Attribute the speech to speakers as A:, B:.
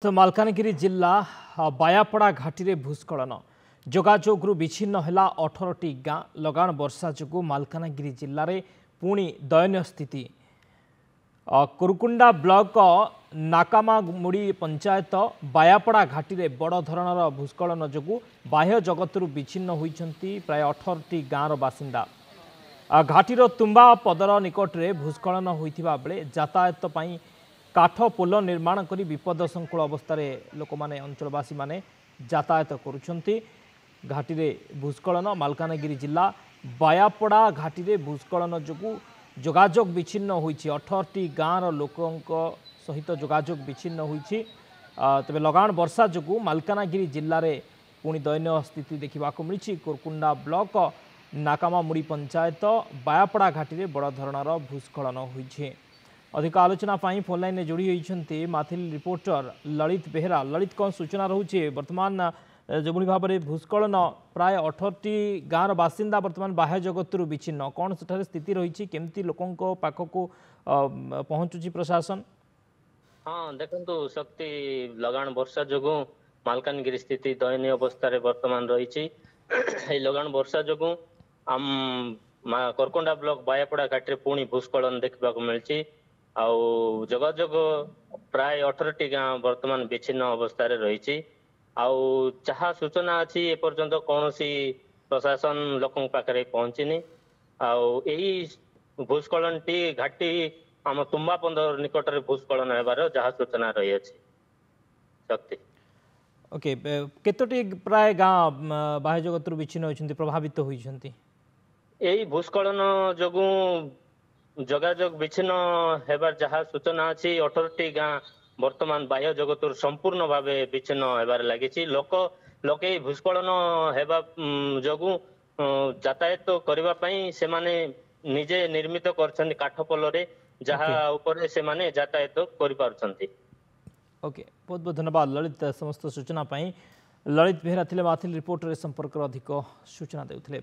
A: तो मालकानगिरी जिला बायापड़ा घाटी रे भूस्खलन जोगाजोगु विच्छिन्न है 18टी गाँ लगाण वर्षा जो मालकानगिरी जिले में पुणी दयनीय स्थिति। कुरकुंडा ब्लॉक नाकामामुड़ी पंचायत बायापड़ा घाटी रे बड़ धरणर भूस्खलन जो बाह्य जगत विच्छिन्न होती प्राय 18टी गाँवर बासिंदा। घाटीर तुम्बा पदर निकट में भूस्खलन होता बेले यातायात पई काठ पोल निर्माण करी विपदसंकुल अवस्था लोक मैंने अंचलवासी मैंने यातायात करुछंती। घाटी रे भूस्खलन मालकानगिरी जिला बायापड़ा घाटी रे भूस्खलन जो जोगाजोग विच्छिन्न होईछि 18टी गाँवर लोकों सहित जोगाजोग विच्छिन्न होईछि। तबे लगाण वर्षा जो मालकानगिरी जिले में पुणी दयनीय स्थिति देखा मिली। कुरकुंडा ब्लॉक नाकामामुड़ी पंचायत बायापड़ा घाटी रे बड़ धरणर भूस्खलन होईछि। अधिक आलोचना फोन लाइन जोड़ी होती माथिल रिपोर्टर ललित बेहरा। ललित कौन सूचना रोचे बर्तमान जो भाव में भूस्खलन प्राय 18टी गाँवर बासिंदा बर्तमान बाह्य जगत विच्छिन्न कौन सेठारे स्थिति रही केमती लोकों पाखक पहुँचुची प्रशासन?
B: हाँ देखो शक्ति लगाण वर्षा जो मालकानगिरी स्थिति दयनीय अवस्था बर्तमान रही। लगाण वर्षा जो आम करकोंडा ब्लॉक बायापड़ा घाटी पुणी भूस्खलन देखा मिली। आउ जोगाजोग प्राय 18टी गाँ वर्तमान विच्छिन्न अवस्था रही। आउ जहाँ सूचना अच्छी एपर्यंत कौन प्रशासन लोकों पाखे पहुँचनी। आउ यही भूस्खलन टी घाटी आम तुम्बा बंदर निकट में भूस्खलन होबार जहाँ सूचना रही है। शक्ति
A: ओके केतोटी प्राय गाँ बाह्य जगत विच्छिन्न होती प्रभावित होती
B: यही भूस्खलन जो जोगाजोग विच्छिन्न हेबार जहाँ सूचना अच्छी 18टी गाँ वर्तमान बाह्य जगत संपूर्ण भाव विच्छिन्न होबार लगी। लोके भूस्खलन हेबा जोगु यातायात करने से माने निजे निर्मित कर काठ पोल जहाँ ऊपर से माने यातायात कर पारछंती।
A: ओके बहुत बहुत धन्यवाद ललित समस्त सूचना। ललित बेहरा थिले माथिल रिपोर्टर संपर्क अधिक सूचना देउथिले।